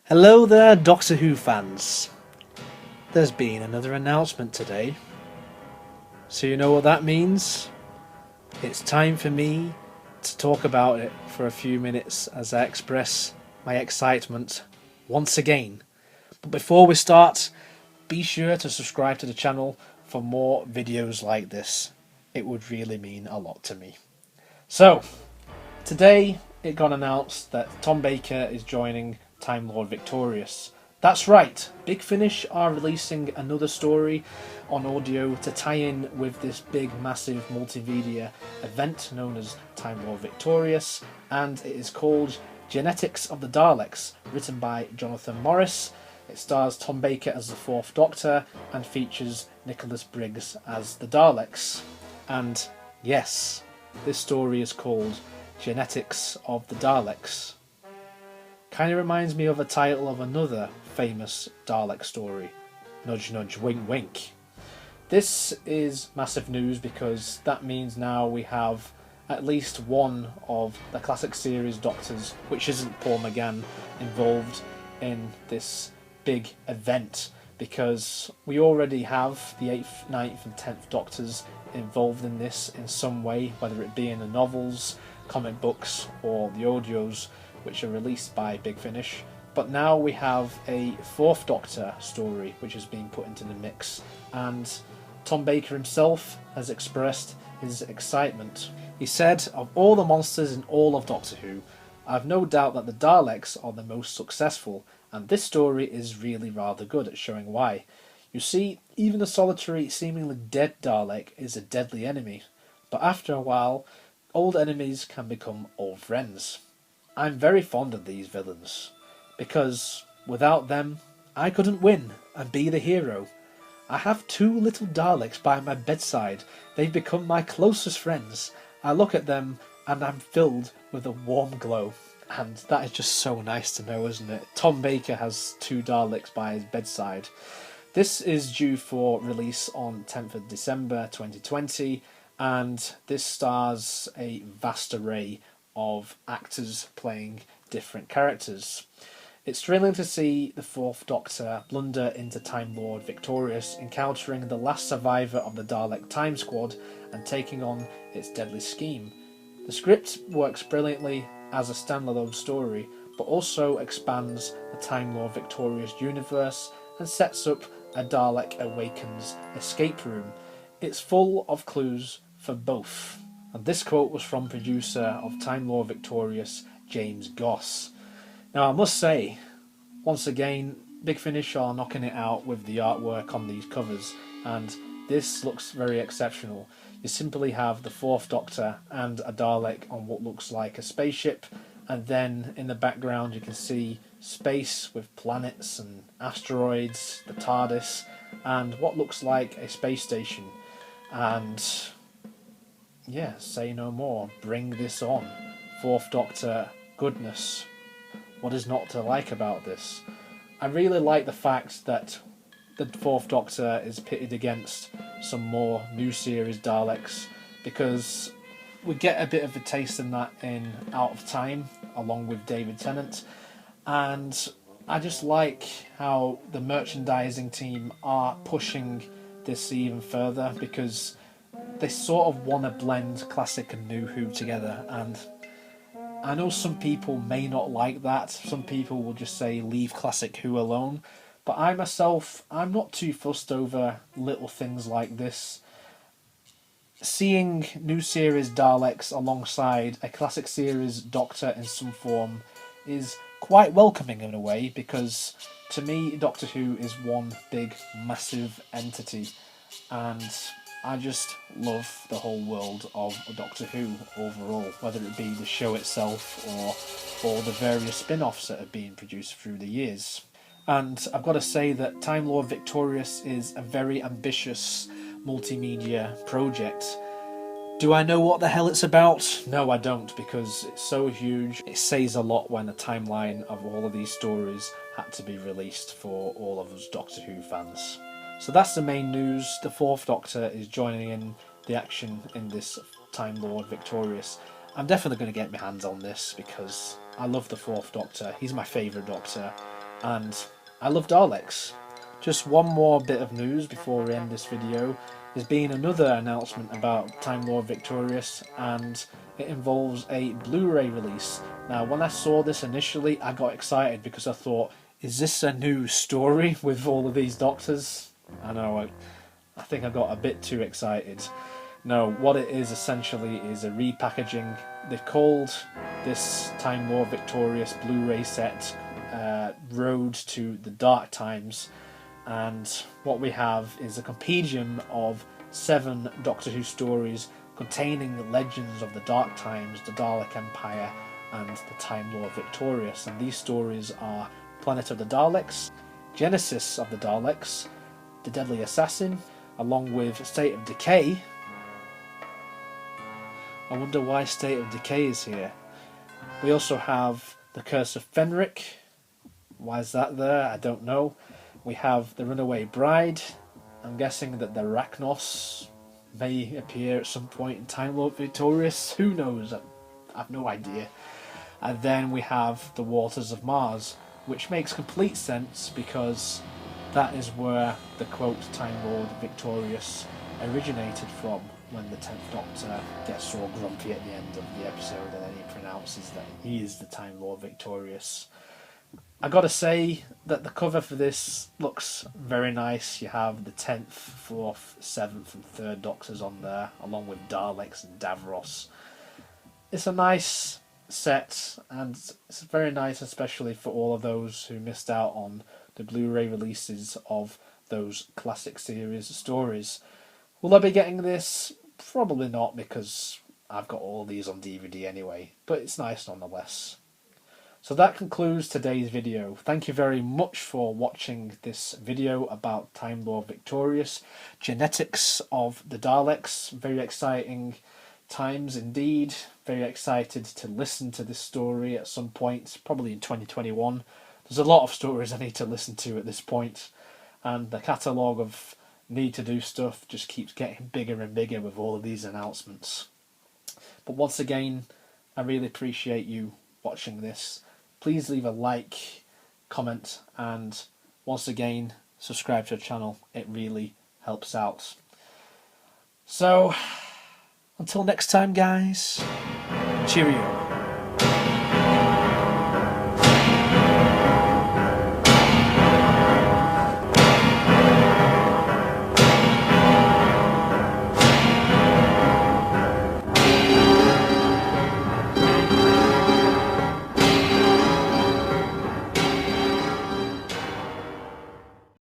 Hello there, Doctor Who fans. There's been another announcement today. So you know what that means? It's time for me to talk about it for a few minutes as I express my excitement once again. But before we start, be sure to subscribe to the channel for more videos like this. It would really mean a lot to me. So, today it got announced that Tom Baker is joining Time Lord Victorious. That's right, Big Finish are releasing another story on audio to tie in with this big massive multimedia event known as Time Lord Victorious, and it is called Genetics of the Daleks, written by Jonathan Morris. It stars Tom Baker as the Fourth Doctor and features Nicholas Briggs as the Daleks. And yes, this story is called Genetics of the Daleks. Kind of reminds me of a title of another famous Dalek story, Nudge Nudge Wink Wink. This is massive news because that means now we have at least one of the classic series Doctors, which isn't Paul McGann, involved in this big event, because we already have the 8th, 9th and 10th Doctors involved in this in some way, whether it be in the novels, comic books or the audios which are released by Big Finish. But now we have a 4th Doctor story which has been put into the mix, and Tom Baker himself has expressed his excitement. He said, "Of all the monsters in all of Doctor Who, I have no doubt that the Daleks are the most successful, and this story is really rather good at showing why. You see, even a solitary, seemingly dead Dalek is a deadly enemy, but after a while, old enemies can become old friends. I'm very fond of these villains, because without them, I couldn't win and be the hero. I have 2 little Daleks by my bedside. They've become my closest friends. I look at them and I'm filled with a warm glow." And that is just so nice to know, isn't it? Tom Baker has 2 Daleks by his bedside. This is due for release on 10th of December 2020, and this stars a vast array of actors playing different characters. It's thrilling to see the 4th Doctor blunder into Time Lord Victorious, encountering the last survivor of the Dalek Time Squad and taking on its deadly scheme. The script works brilliantly as a standalone story, but also expands the Time Lord Victorious universe and sets up a Dalek Awakens escape room. It's full of clues for both. And this quote was from producer of Time Lord Victorious, James Goss. Now I must say, once again, Big Finish are knocking it out with the artwork on these covers, and this looks very exceptional. You simply have the 4th Doctor and a Dalek on what looks like a spaceship, and then in the background you can see space with planets and asteroids, the TARDIS, and what looks like a space station. And yeah, say no more. Bring this on. 4th Doctor goodness. What is not to like about this? I really like the fact that the 4th Doctor is pitted against some more new series Daleks, because we get a bit of a taste in that in Out of Time, along with David Tennant, and I just like how the merchandising team are pushing this even further, because they sort of want to blend classic and new Who together, and I know some people may not like that. Some people will just say leave classic Who alone, but I myself, I'm not too fussed over little things like this. Seeing new series Daleks alongside a classic series Doctor in some form is quite welcoming in a way, because to me Doctor Who is one big massive entity, and I just love the whole world of Doctor Who overall, whether it be the show itself or the various spin-offs that have been produced through the years. And I've got to say that Time Lord Victorious is a very ambitious multimedia project. Do I know what the hell it's about? No, I don't, because it's so huge. It says a lot when a timeline of all of these stories had to be released for all of us Doctor Who fans. So that's the main news. The 4th Doctor is joining in the action in this Time Lord Victorious. I'm definitely going to get my hands on this because I love the 4th Doctor. He's my favourite Doctor, and I love Daleks. Just one more bit of news before we end this video. There's been another announcement about Time Lord Victorious, and it involves a Blu-ray release. Now, when I saw this initially, I got excited because I thought, is this a new story with all of these Doctors? I know, I think I got a bit too excited. No, what it is essentially is a repackaging. They've called this Time Lord Victorious Blu-ray set Road to the Dark Times, and what we have is a compendium of 7 Doctor Who stories containing the legends of the Dark Times, the Dalek Empire, and the Time Lord Victorious. And these stories are Planet of the Daleks, Genesis of the Daleks, The Deadly Assassin, along with State of Decay. I wonder why State of Decay is here. We also have The Curse of Fenric. Why is that there? I don't know. We have The Runaway Bride. I'm guessing that the Arachnos may appear at some point in Time Lord Victorious. Who knows? I have no idea. And then we have The Waters of Mars, which makes complete sense because that is where the quote Time Lord Victorious originated from, when the 10th Doctor gets so grumpy at the end of the episode and then he pronounces that he is the Time Lord Victorious. I gotta say that the cover for this looks very nice. You have the 10th, 4th, 7th and 3rd Doctors on there, along with Daleks and Davros. It's a nice set, and it's very nice especially for all of those who missed out on the Blu-ray releases of those classic series stories. Will I be getting this? Probably not, because I've got all these on DVD anyway, but it's nice nonetheless. So that concludes today's video. Thank you very much for watching this video about Time Lord Victorious, Genetics of the Daleks. Very exciting times indeed. Very excited to listen to this story at some point, probably in 2021. There's a lot of stories I need to listen to at this point, and the catalogue of need to do stuff just keeps getting bigger and bigger with all of these announcements. But once again, I really appreciate you watching this. Please leave a like, comment, and once again, subscribe to the channel. It really helps out. So, until next time guys, cheerio.